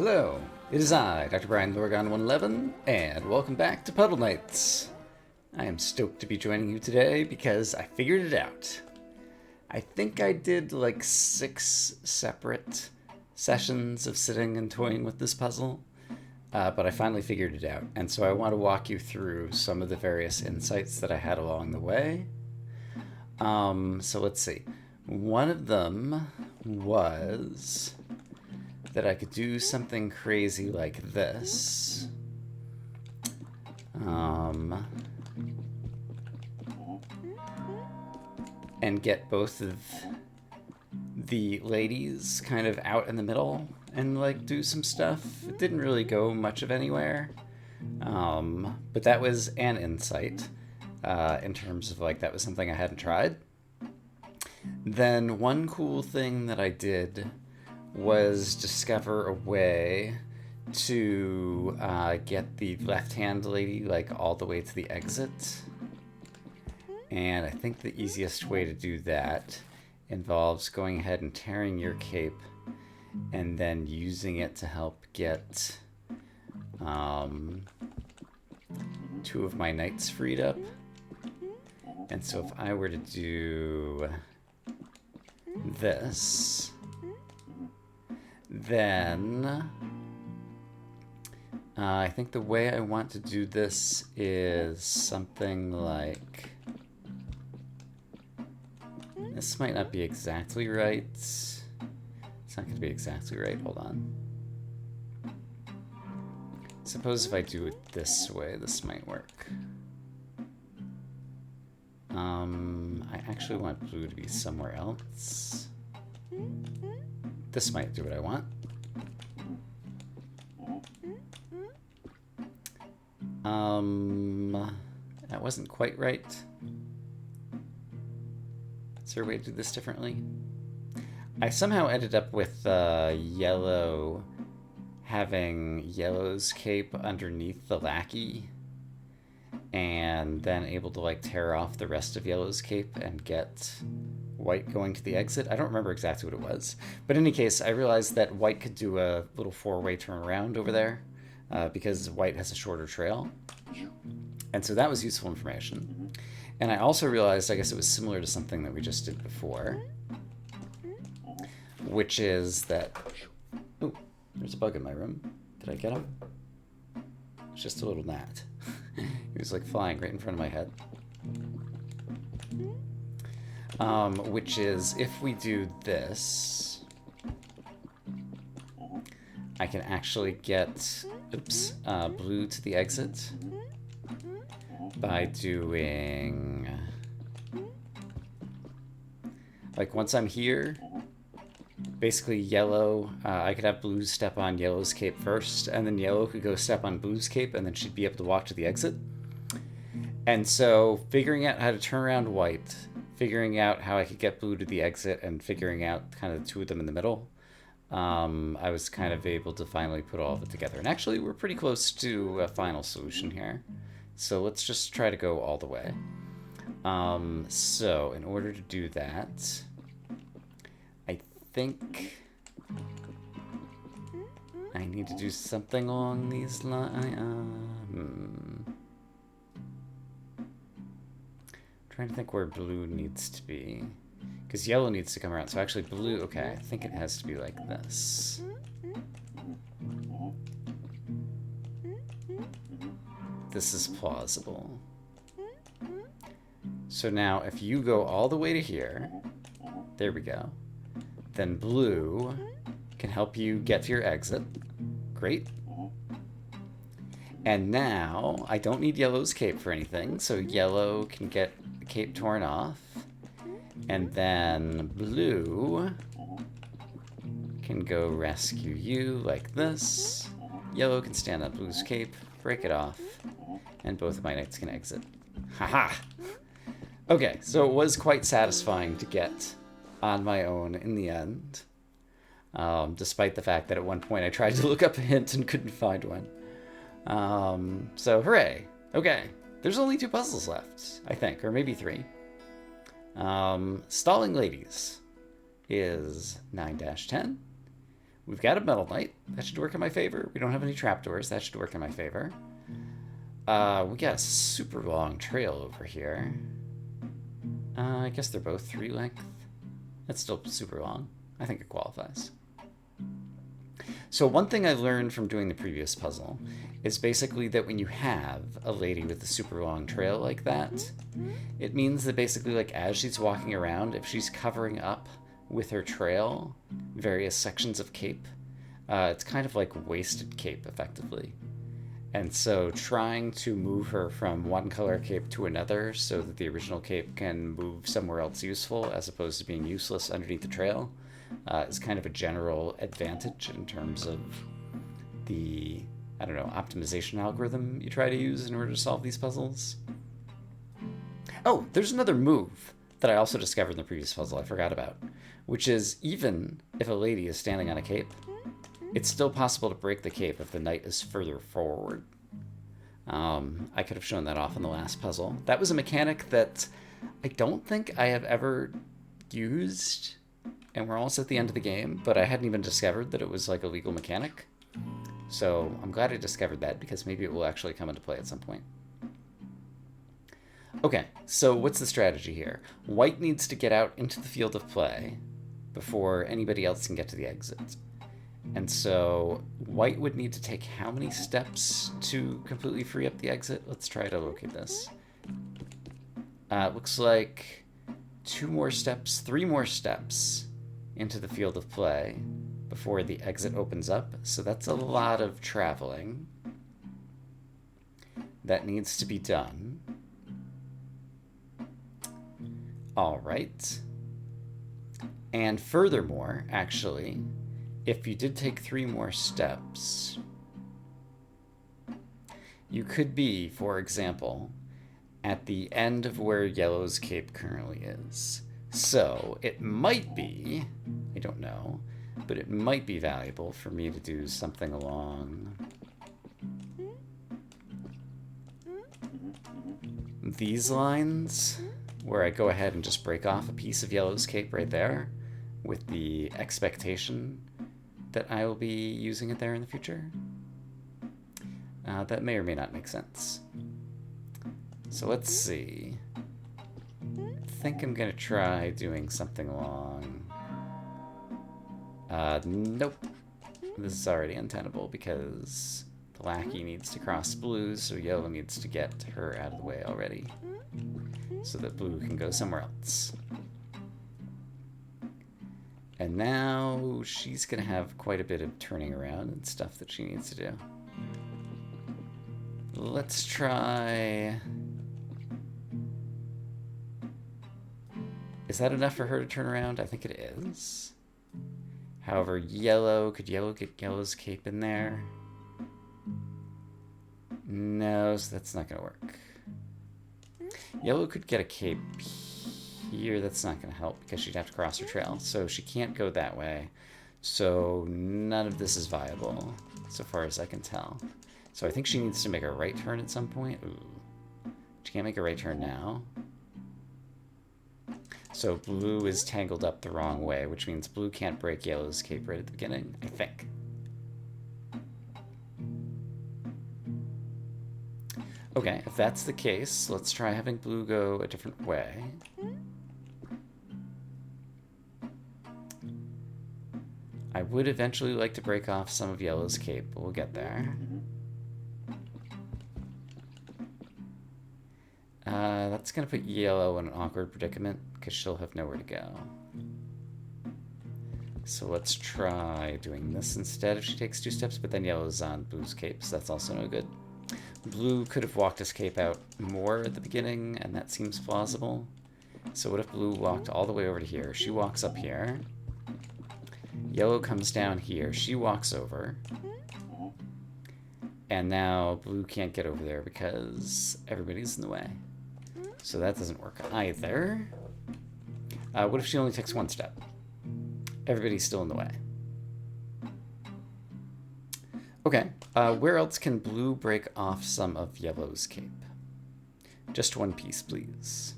Hello, it is I, Dr. Brian Lorgon 111, and welcome back to Puddle Knights. I am stoked to be joining you today because I figured it out. I think I did like 6 separate sessions of sitting and toying with this puzzle, but I finally figured it out, and so I want to walk you through some of the various insights that I had along the way. So let's see. One of them was that I could do something crazy like this. And get both of the ladies kind of out in the middle and like do some stuff. It didn't really go much of anywhere. But that was an insight in terms of like that was something I hadn't tried. Then one cool thing that I did was discover a way to get the left-hand lady like all the way to the exit. And I think the easiest way to do that involves going ahead and tearing your cape and then using it to help get 2 of my knights freed up. And so if I were to do this, then I think the way I want to do this is something like... This might not be exactly right. It's not going to be exactly right. Hold on. Suppose if I do it this way, this might work. I actually want blue to be somewhere else. This might do what I want. That wasn't quite right. Is there a way to do this differently? I somehow ended up with yellow having yellow's cape underneath the lackey and then able to like tear off the rest of yellow's cape and get white going to the exit. I don't remember exactly what it was, but in any case, I realized that white could do a little 4-way turnaround over there because white has a shorter trail, and so that was useful information. And I also realized, I guess it was similar to something that we just did before, which is that... Oh, there's a bug in my room. Did I get him? It's just a little gnat. He was like flying right in front of my head. Which is, if we do this, I can actually get, blue to the exit by doing, like once I'm here, basically yellow, I could have blue step on yellow's cape first, and then yellow could go step on blue's cape, and then she'd be able to walk to the exit. And so figuring out how to turn around white, figuring out how I could get blue to the exit, and figuring out kind of the 2 of them in the middle, I was kind of able to finally put all of it together. And actually, we're pretty close to a final solution here. So let's just try to go all the way. So in order to do that, I think I need to do something along these lines. Trying to think where blue needs to be, because yellow needs to come around. So actually blue, okay, I think it has to be like this. This is plausible. So now if you go all the way to here, there we go, then blue can help you get to your exit. Great. And now I don't need yellow's cape for anything, so yellow can get the cape torn off, and then blue can go rescue you like this. Yellow can stand on blue's cape, break it off, and both of my knights can exit. Haha! Okay, so it was quite satisfying to get on my own in the end, despite the fact that at one point I tried to look up a hint and couldn't find one. So hooray! Okay, there's only 2 puzzles left, I think, or maybe 3. Stalling Ladies is 9-10. We've got a Metal Knight. That should work in my favor. We don't have any trapdoors. That should work in my favor. We got a super long trail over here. I guess they're both 3 length. That's still super long. I think it qualifies. So one thing I learned from doing the previous puzzle is basically that when you have a lady with a super long trail like that, it means that basically, like, as she's walking around, if she's covering up with her trail various sections of cape, it's kind of like wasted cape, effectively. And so trying to move her from one color cape to another so that the original cape can move somewhere else useful as opposed to being useless underneath the trail is kind of a general advantage in terms of the, I don't know, optimization algorithm you try to use in order to solve these puzzles. Oh, there's another move that I also discovered in the previous puzzle I forgot about, which is even if a lady is standing on a cape, it's still possible to break the cape if the knight is further forward. I could have shown that off in the last puzzle. That was a mechanic that I don't think I have ever used, and we're almost at the end of the game, but I hadn't even discovered that it was like a legal mechanic. So I'm glad I discovered that, because maybe it will actually come into play at some point. Okay, so what's the strategy here? White needs to get out into the field of play before anybody else can get to the exit. And so white would need to take how many steps to completely free up the exit? Let's try to locate this. Looks like 2 more steps, 3 more steps into the field of play before the exit opens up. So that's a lot of traveling that needs to be done. All right. And furthermore, actually, if you did take 3 more steps, you could be, for example, at the end of where yellow's cape currently is. So it might be, I don't know, but it might be valuable for me to do something along these lines, where I go ahead and just break off a piece of yellow's cape right there with the expectation that I will be using it there in the future. That may or may not make sense. So let's see. I think I'm gonna try doing something along... nope. This is already untenable because the lackey needs to cross blue, so yellow needs to get her out of the way already, so that blue can go somewhere else. And now she's going to have quite a bit of turning around and stuff that she needs to do. Let's try... Is that enough for her to turn around? I think it is. However, yellow... Could yellow get yellow's cape in there? No, so that's not going to work. Yellow could get a cape here. That's not going to help because she'd have to cross her trail. So she can't go that way. So none of this is viable so far as I can tell. So I think she needs to make a right turn at some point. Ooh. She can't make a right turn now. So blue is tangled up the wrong way, which means blue can't break yellow's cape right at the beginning, I think. Okay, if that's the case, let's try having blue go a different way. I would eventually like to break off some of yellow's cape, but we'll get there. That's going to put yellow in an awkward predicament because she'll have nowhere to go. So let's try doing this instead if she takes 2 steps, but then yellow's on blue's cape, so that's also no good. Blue could have walked his cape out more at the beginning, and that seems plausible. So what if blue walked all the way over to here? She walks up here. Yellow comes down here. She walks over. And now blue can't get over there because everybody's in the way. So that doesn't work either. What if she only takes 1 step? Everybody's still in the way. Okay, where else can blue break off some of yellow's cape? Just 1 piece, please.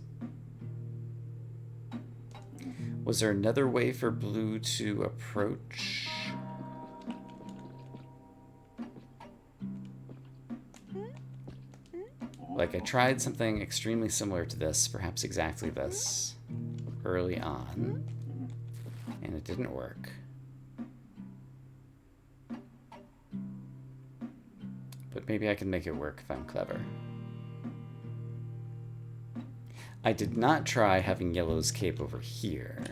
Was there another way for blue to approach? Like, I tried something extremely similar to this, perhaps exactly this, early on, and it didn't work. But maybe I can make it work if I'm clever. I did not try having yellow's cape over here.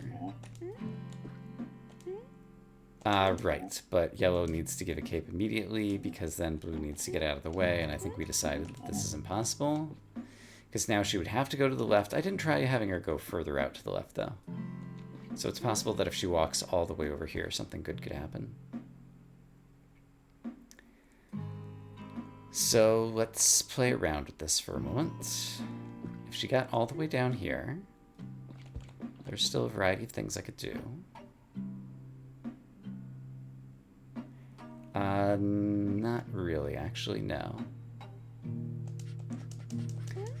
Right, but yellow needs to give a cape immediately because then blue needs to get out of the way, and I think we decided that this is impossible. Because now she would have to go to the left. I didn't try having her go further out to the left, though. So it's possible that if she walks all the way over here, something good could happen. So let's play around with this for a moment. If she got all the way down here, there's still a variety of things I could do. Not really, actually, no.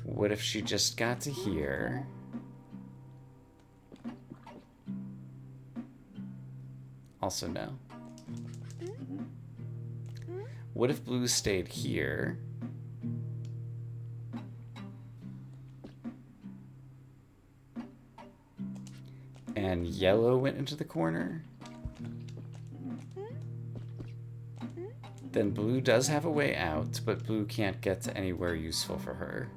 What if she just got to here? Also no. What if blue stayed here? And yellow went into the corner? Then blue does have a way out, but blue can't get to anywhere useful for her.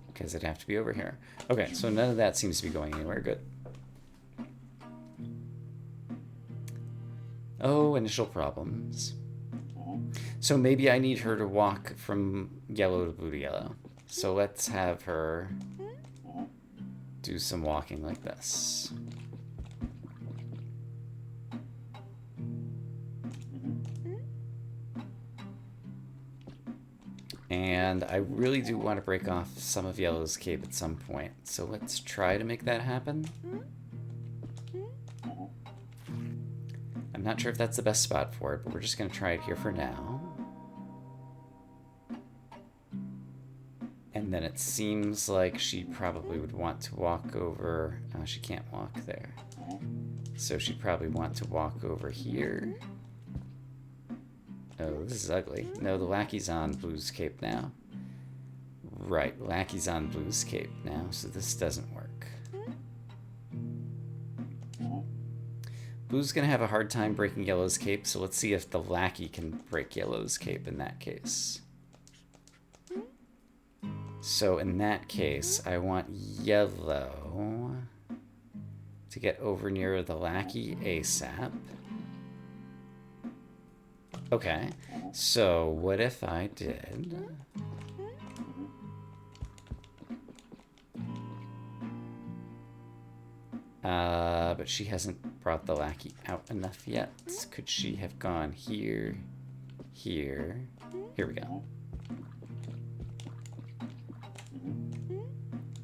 Because it'd have to be over here. Okay, so none of that seems to be going anywhere. Good. Oh, initial problems. So maybe I need her to walk from yellow to blue to yellow. So let's have her do some walking like this. And I really do want to break off some of yellow's cape at some point. So let's try to make that happen. I'm not sure if that's the best spot for it, but we're just going to try it here for now. And then it seems like she probably would want to walk over... Oh, she can't walk there. So she'd probably want to walk over here. Oh, this is ugly. No, the lackey's on blue's cape now. Right, lackey's on blue's cape now, so this doesn't work. Blue's gonna have a hard time breaking yellow's cape, so let's see if the lackey can break yellow's cape in that case. So in that case, I want yellow to get over near the lackey ASAP. Okay, so what if I did... but she hasn't brought the lackey out enough yet. Could she have gone here, here? Here we go.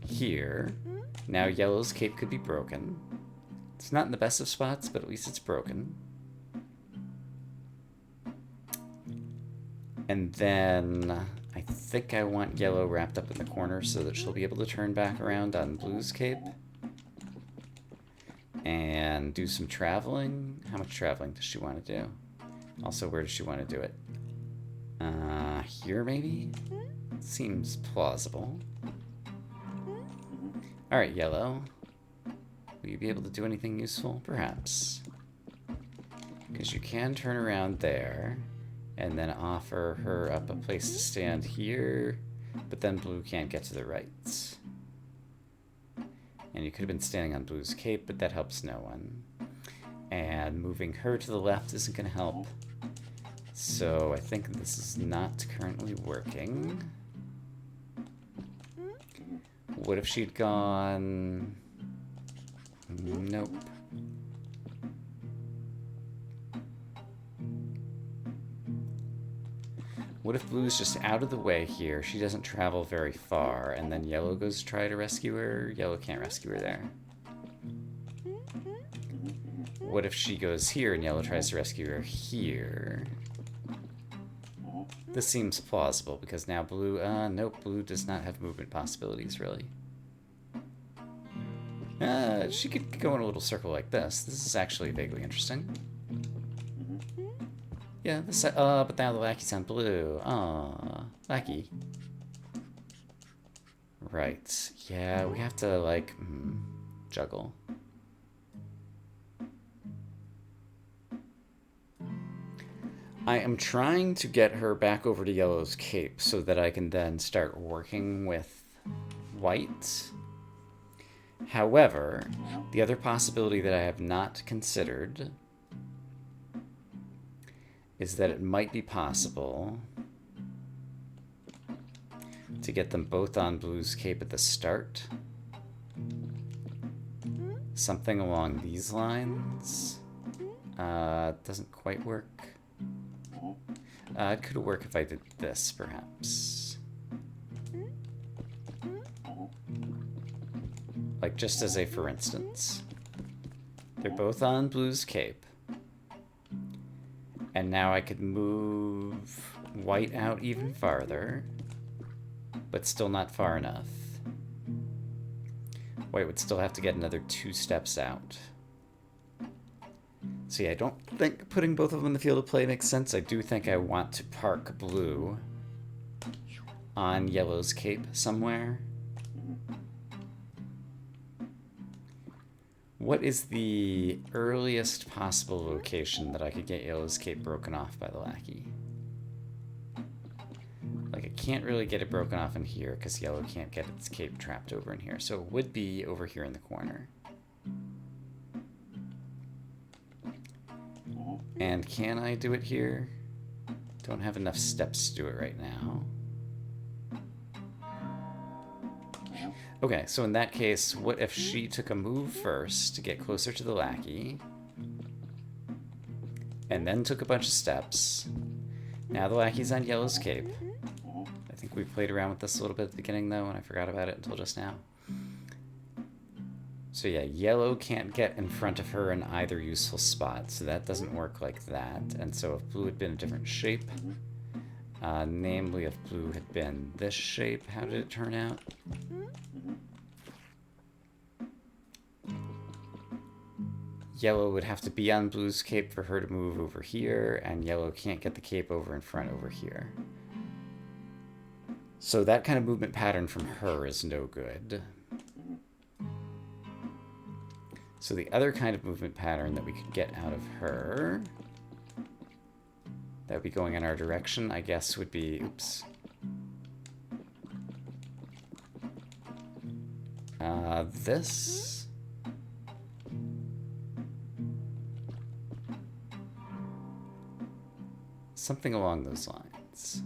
Here. Now yellow's cape could be broken. It's not in the best of spots, but at least it's broken. And then I think I want yellow wrapped up in the corner so that she'll be able to turn back around on blue's cape. And do some traveling. How much traveling does she want to do? Also, where does she want to do it? Here maybe? Seems plausible. Alright, yellow. Will you be able to do anything useful? Perhaps. Because you can turn around there and then offer her up a place to stand here, but then blue can't get to the right. And you could have been standing on blue's cape, but that helps no one. And moving her to the left isn't going to help. So I think this is not currently working. What if she'd gone... Nope. What if blue's just out of the way here? She doesn't travel very far, and then yellow goes to try to rescue her. Yellow can't rescue her there. What if she goes here and yellow tries to rescue her here? This seems plausible because now blue, nope, blue does not have movement possibilities really. She could go in a little circle like this. This is actually vaguely interesting. Yeah, this, but now the lackey's on blue. Aw, lackey. Right. Yeah, we have to, like, juggle. I am trying to get her back over to Yellow's cape so that I can then start working with white. However, the other possibility that I have not considered is that it might be possible to get them both on Blue's cape at the start. Something along these lines. Doesn't quite work. It could work if I did this, perhaps. Like, just as a for instance. They're both on Blue's cape. And now I could move white out even farther, but still not far enough. White would still have to get another 2 steps out. So yeah, I don't think putting both of them in the field of play makes sense. I do think I want to park Blue on Yellow's cape somewhere. What is the earliest possible location that I could get Yellow's cape broken off by the lackey? Like, I can't really get it broken off in here because Yellow can't get its cape trapped over in here. So it would be over here in the corner. And can I do it here? Don't have enough steps to do it right now. Okay, so in that case, what if she took a move first to get closer to the lackey, and then took a bunch of steps? Now the lackey's on Yellow's cape. I think we played around with this a little bit at the beginning, though, and I forgot about it until just now. So yeah, Yellow can't get in front of her in either useful spot, so that doesn't work like that. And so if Blue had been a different shape, namely if Blue had been this shape, how did it turn out? Yellow would have to be on Blue's cape for her to move over here, and Yellow can't get the cape over in front over here. So that kind of movement pattern from her is no good. So the other kind of movement pattern that we could get out of her, that would be going in our direction, I guess, would be, oops. This. Something along those lines.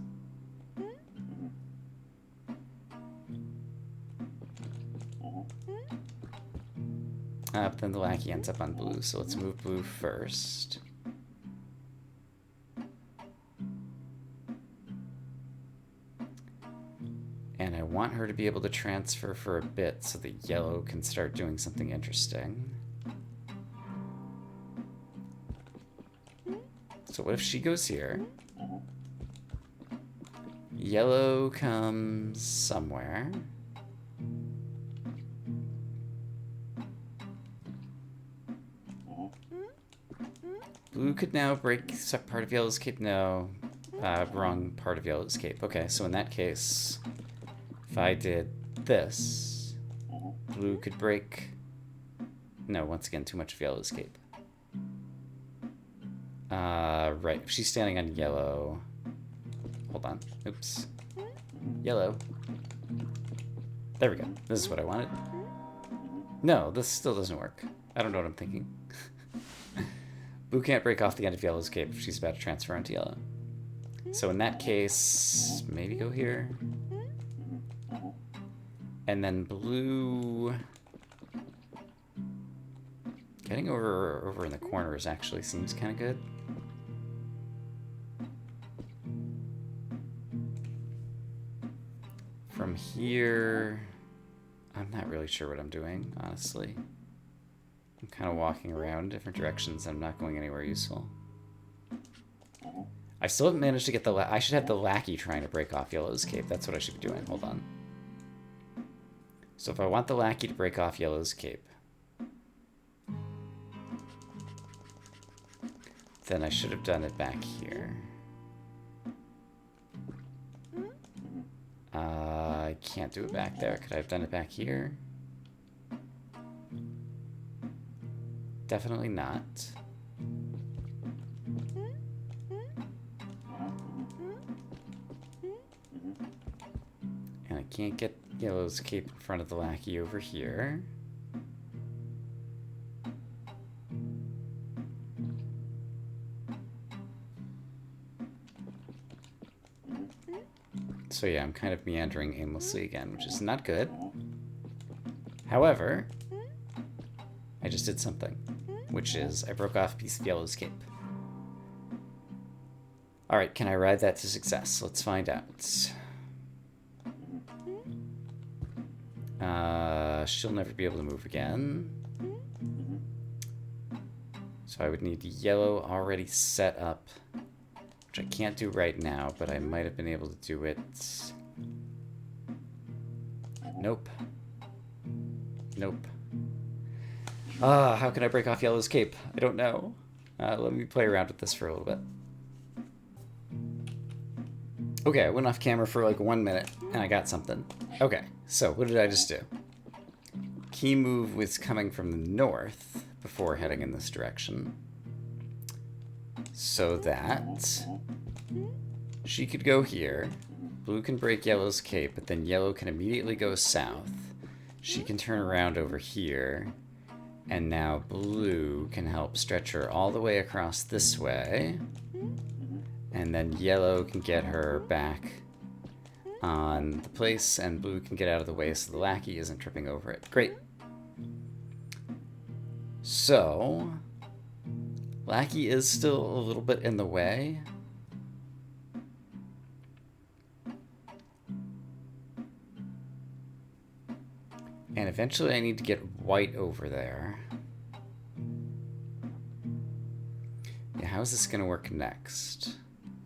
But then the lackey ends up on Blue, so let's move Blue first. And I want her to be able to transfer for a bit so that Yellow can start doing something interesting. So what if she goes here? Yellow comes somewhere. Blue could now break part of Yellow's cape. No, wrong part of Yellow's cape. Okay, so in that case, if I did this, Blue could break... No, once again, too much of Yellow's cape. Right, if she's standing on Yellow... Hold on, oops. Yellow. There we go, this is what I wanted. No, this still doesn't work. I don't know what I'm thinking. Blue can't break off the end of Yellow's cape if she's about to transfer onto Yellow. So in that case, maybe go here. And then Blue... Getting over in the corners actually seems kind of good. From here... I'm not really sure what I'm doing, honestly. I'm kind of walking around different directions and I'm not going anywhere useful. I still haven't managed to get the... I should have the lackey trying to break off Yellow's cape. That's what I should be doing. Hold on. So if I want the lackey to break off Yellow's cape, then I should have done it back here. I can't do it back there. Could I have done it back here? Definitely not. And I can't get yellow's cape in front of the lackey over here. So yeah, I'm kind of meandering aimlessly again, which is not good. However, I just did something, which is I broke off a piece of yellow's cape. Alright, can I ride that to success? Let's find out. She'll never be able to move again. So I would need yellow already set up, which I can't do right now, but I might have been able to do it. Nope. Nope. How can I break off yellow's cape? I don't know. Let me play around with this for a little bit. Okay, I went off camera for like 1 minute, and I got something. Okay, so what did I just do? Key move was coming from the north before heading in this direction. So that she could go here. Blue can break yellow's cape, but then yellow can immediately go south. She can turn around over here. And now blue can help stretch her all the way across this way. And then yellow can get her back on the place, and blue can get out of the way so the lackey isn't tripping over it. Great. So, lackey is still a little bit in the way. And eventually I need to get white over there. Yeah, how is this going to work next?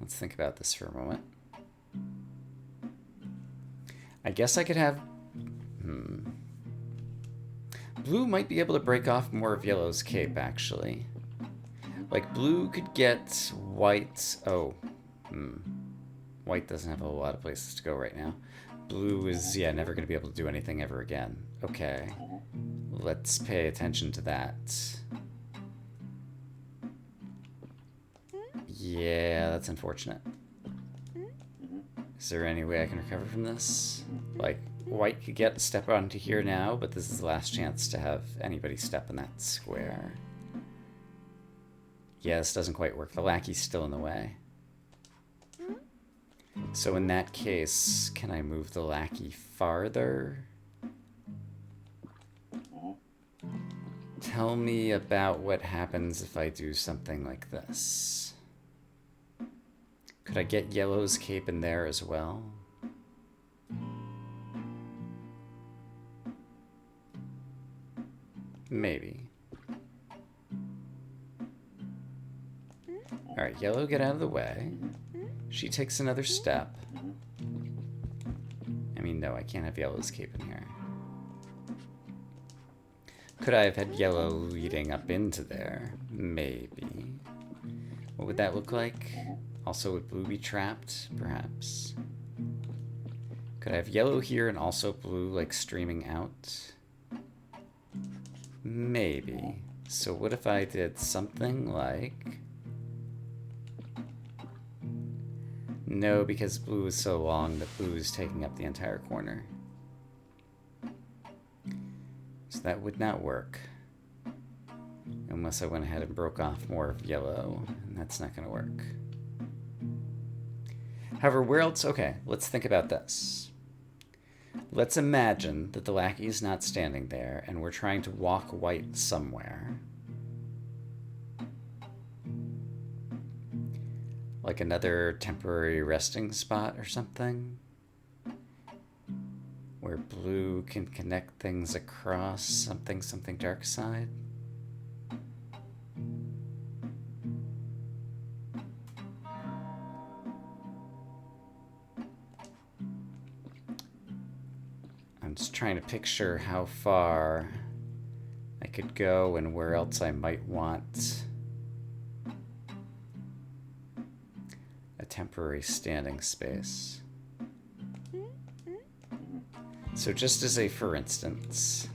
Let's think about this for a moment. I guess I could have... Blue might be able to break off more of yellow's cape, actually. Like, blue could get white... Oh. White doesn't have a whole lot of places to go right now. Blue is, yeah, never going to be able to do anything ever again. Okay. Let's pay attention to that. Yeah, that's unfortunate. Is there any way I can recover from this? Like, white could get step onto here now, but this is the last chance to have anybody step in that square. Yeah, this doesn't quite work. The lackey's still in the way. So in that case, can I move the lackey farther? Tell me about what happens if I do something like this. Could I get yellow's cape in there as well? Maybe. Alright, yellow, get out of the way. She takes another step. I mean, no, I can't have yellow's cape in here. Could I have had yellow leading up into there? Maybe. What would that look like? Also, would blue be trapped? Perhaps. Could I have yellow here and also blue, like, streaming out? Maybe. So what if I did something like... No, because blue is so long that blue is taking up the entire corner. So that would not work. Unless I went ahead and broke off more of yellow, and that's not going to work. However, where else? Okay, let's think about this. Let's imagine that the lackey is not standing there, and we're trying to walk white somewhere. Like another temporary resting spot or something? Where blue can connect things across something dark side? I'm just trying to picture how far I could go and where else I might want a temporary standing space. So just as a for instance,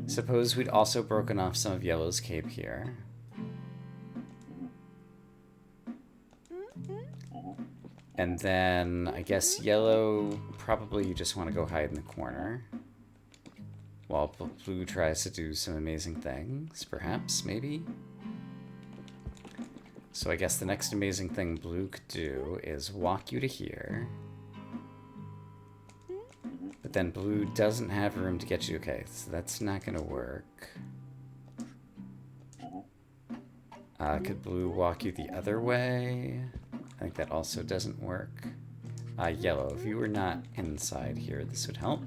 suppose we'd also broken off some of yellow's cape here. And then I guess yellow, probably you just want to go hide in the corner. While blue tries to do some amazing things, perhaps, maybe? So I guess the next amazing thing blue could do is walk you to here. But then blue doesn't have room to get you. Okay, so that's not going to work. Could blue walk you the other way? I think that also doesn't work. Yellow, if you were not inside here, this would help.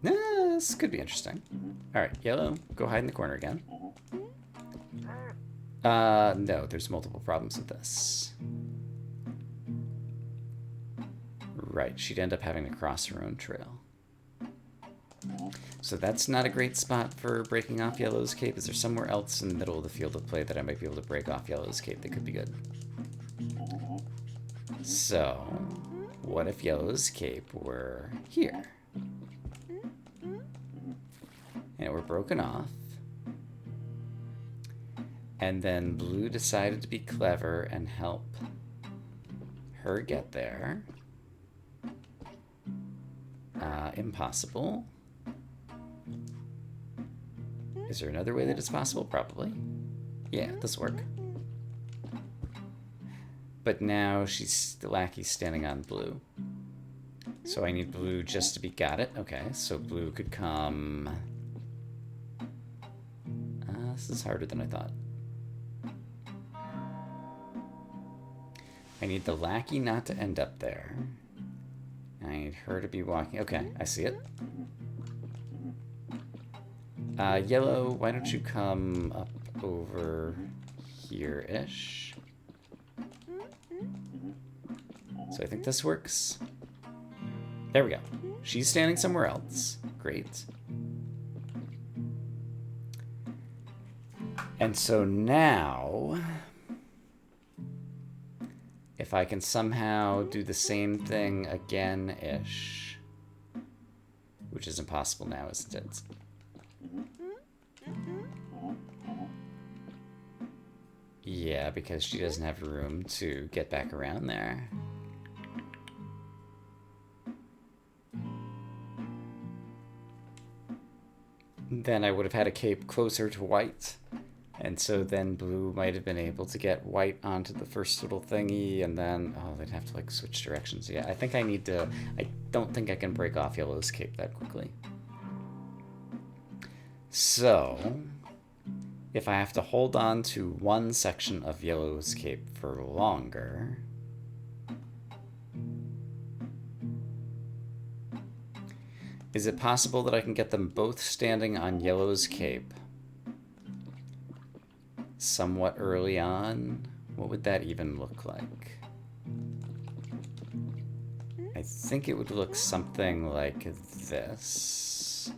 This could be interesting. Alright, yellow, go hide in the corner again. No, there's multiple problems with this. Right, she'd end up having to cross her own trail. So that's not a great spot for breaking off yellow's cape. Is there somewhere else in the middle of the field of play that I might be able to break off yellow's cape that could be good? So, what if yellow's cape were here? And it were broken off. And then blue decided to be clever and help her get there. Impossible. Is there another way that it's possible? Probably. Yeah, this will work. But now the lackey's standing on blue. So I need blue just to be got it. Okay, so blue could come... this is harder than I thought. I need the lackey not to end up there. I need her to be walking. Okay, I see it. Yellow, why don't you come up over here-ish? So I think this works. There we go. She's standing somewhere else. Great. And so now, if I can somehow do the same thing again-ish, which is impossible now, isn't it? Yeah, because she doesn't have room to get back around there. Then I would have had a cape closer to white. And so then blue might have been able to get white onto the first little thingy, and then, oh, they'd have to, like, switch directions. Yeah, I think I need to, I don't think I can break off yellow's cape that quickly. So, if I have to hold on to one section of yellow's cape for longer, is it possible that I can get them both standing on yellow's cape somewhat early on? What would that even look like? I think it would look something like this.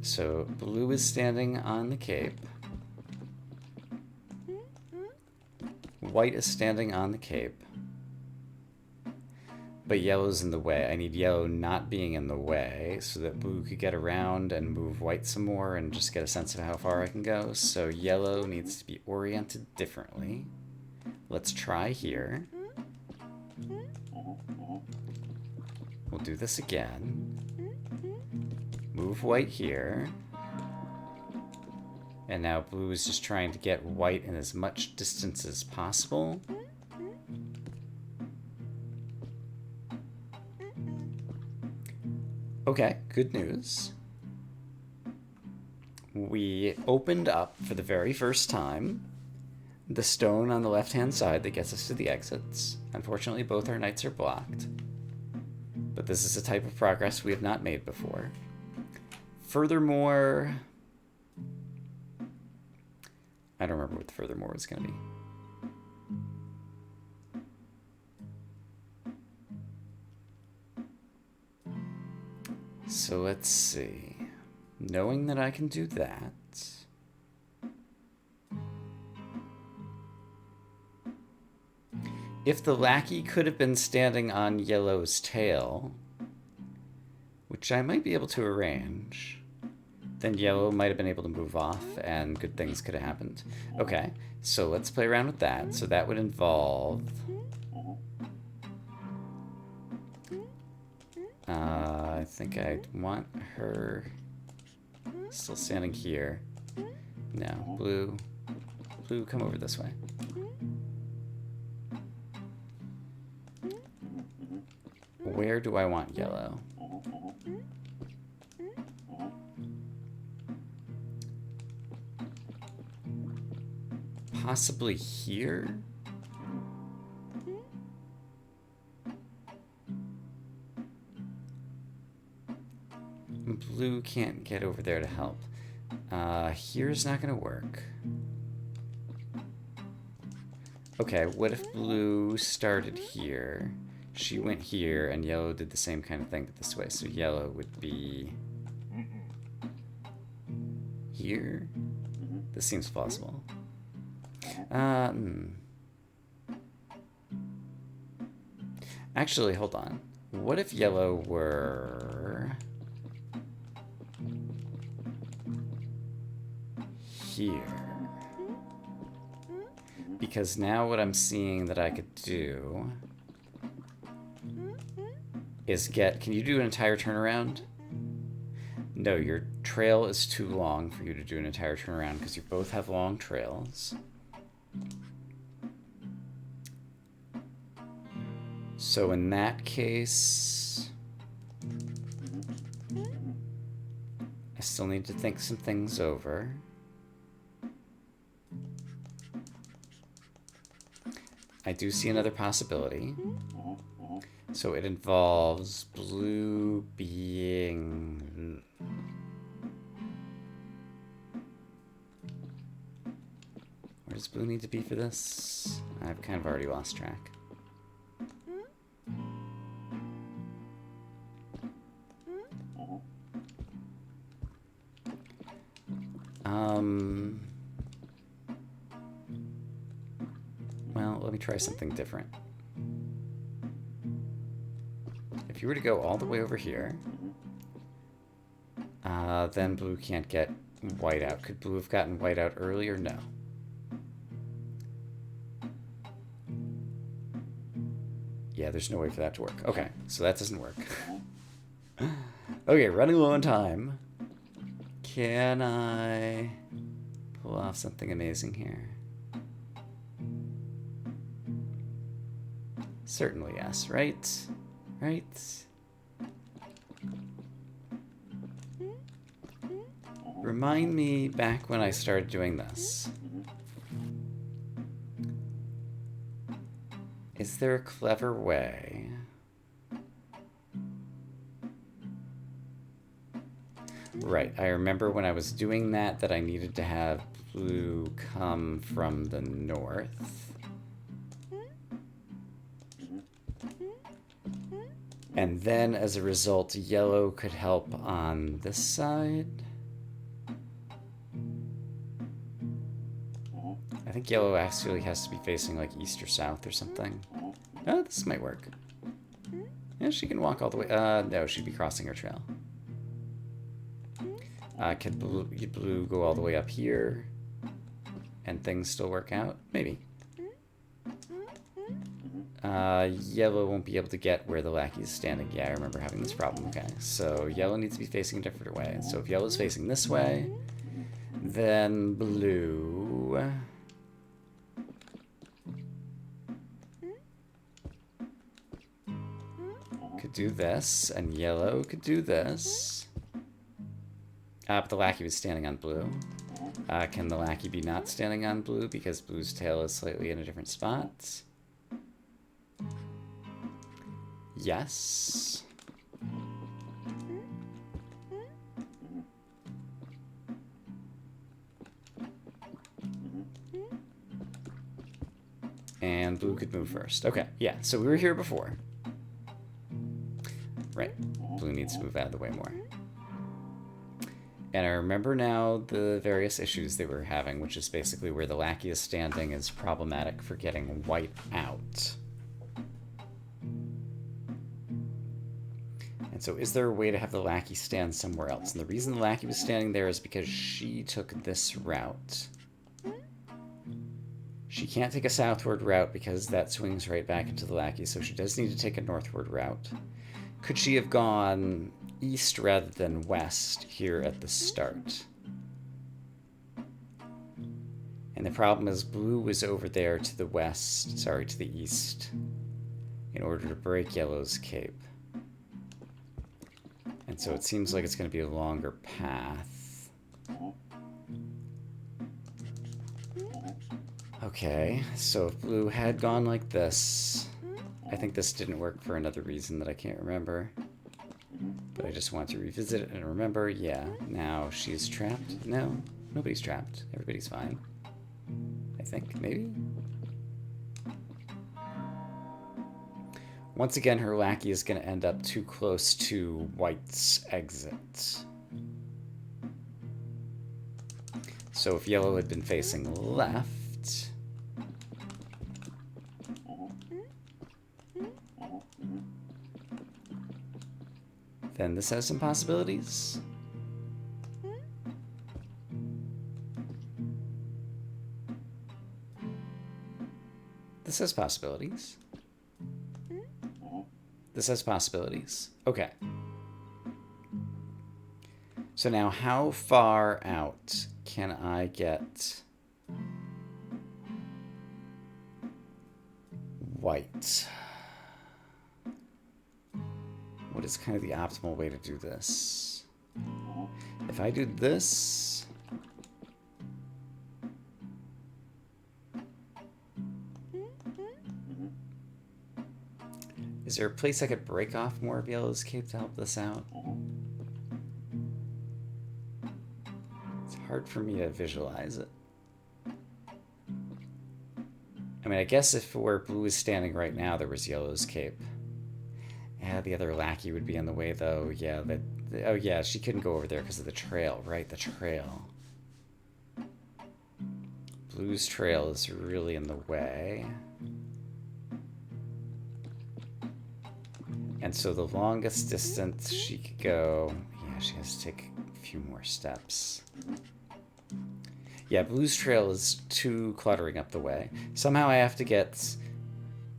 So blue is standing on the cape. White is standing on the cape. But yellow's in the way. I need yellow not being in the way so that blue could get around and move white some more and just get a sense of how far I can go. So yellow needs to be oriented differently. Let's try here. We'll do this again. Move white here. And now blue is just trying to get white in as much distance as possible. Okay, good news. We opened up for the very first time the stone on the left-hand side that gets us to the exits. Unfortunately, both our knights are blocked. But this is a type of progress we have not made before. Furthermore... I don't remember what the furthermore was going to be. So let's see. Knowing that I can do that, If the lackey could have been standing on yellow's tail, which I might be able to arrange, then yellow might have been able to move off and good things could have happened. Okay, so let's play around with that. So that would involve... I think I want her still standing here. No, blue. Blue, come over this way. Where do I want yellow? Possibly here? Blue can't get over there to help. Here's not gonna work. Okay, what if blue started here? She went here, and yellow did the same kind of thing, but this way. So yellow would be... here? This seems plausible. Actually, hold on. What if yellow were... here? Because now what I'm seeing that I could do is get... Can you do an entire turnaround? No, your trail is too long for you to do an entire turnaround because you both have long trails. So in that case, I still need to think some things over. I do see another possibility. So it involves blue being... Where does blue need to be for this? I've kind of already lost track. Well, let me try something different. If you were to go all the way over here, then blue can't get white out. Could blue have gotten white out earlier? No. Yeah, there's no way for that to work. Okay, so that doesn't work. Okay, running low on time. Can I pull off something amazing here? Certainly yes, right? Right? Remind me back when I started doing this. Is there a clever way? Right, I remember when I was doing that I needed to have blue come from the north. And then, as a result, yellow could help on this side. I think yellow actually has to be facing like east or south or something. Oh, this might work. Yeah, she can walk all the way. No, she'd be crossing her trail. Can blue go all the way up here and things still work out? Maybe. Yellow won't be able to get where the lackey is standing. Yeah, I remember having this problem. Okay, so yellow needs to be facing a different way. So if yellow's facing this way, then blue... could do this, and yellow could do this. But the lackey was standing on blue. Can the lackey be not standing on blue because blue's tail is slightly in a different spot? Yes. And blue could move first. Okay, yeah, so we were here before. Right, blue needs to move out of the way more. And I remember now the various issues they were having, which is basically where the lackey is standing is problematic for getting white out. And so is there a way to have the lackey stand somewhere else? And the reason the lackey was standing there is because she took this route. She can't take a southward route because that swings right back into the lackey, so she does need to take a northward route. Could she have gone east rather than west here at the start? And the problem is blue was over there to the west, sorry, to the east, in order to break yellow's cape. And so it seems like it's going to be a longer path. Okay, so if blue had gone like this, I think this didn't work for another reason that I can't remember. But I just want to revisit it and remember, yeah, now she's trapped. No, nobody's trapped. Everybody's fine. I think, maybe? Once again, her lackey is going to end up too close to white's exit. So if yellow had been facing left, then this has some possibilities. This has possibilities. This has possibilities. Okay. So now how far out can I get white? What is kind of the optimal way to do this? If I do this, is there a place I could break off more of yellow's cape to help this out? It's hard for me to visualize it. I mean, I guess if where blue is standing right now, there was yellow's cape. Yeah, the other lackey would be in the way, though. Yeah, oh yeah, she couldn't go over there because of the trail, right? The trail. Blue's trail is really in the way. And so the longest distance she could go, yeah, she has to take a few more steps. Yeah, blue's trail is too cluttering up the way. Somehow I have to get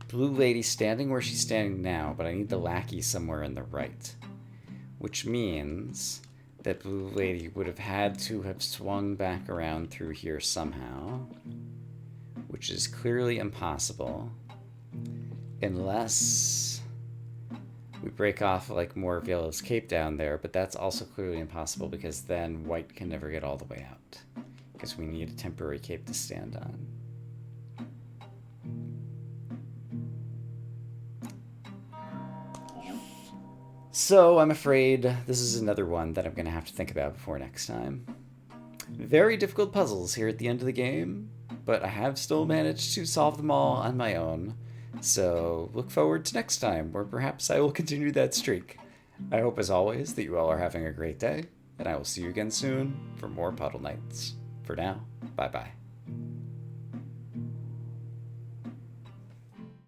blue lady standing where she's standing now, but I need the lackey somewhere in the right. Which means that blue lady would have had to have swung back around through here somehow, which is clearly impossible, unless we break off like more of yellow's cape down there, but that's also clearly impossible because then white can never get all the way out, because we need a temporary cape to stand on. So I'm afraid this is another one that I'm going to have to think about before next time. Very difficult puzzles here at the end of the game, but I have still managed to solve them all on my own. So look forward to next time, where perhaps I will continue that streak. I hope, as always, that you all are having a great day, and I will see you again soon for more Puddle Knights. For now, bye-bye.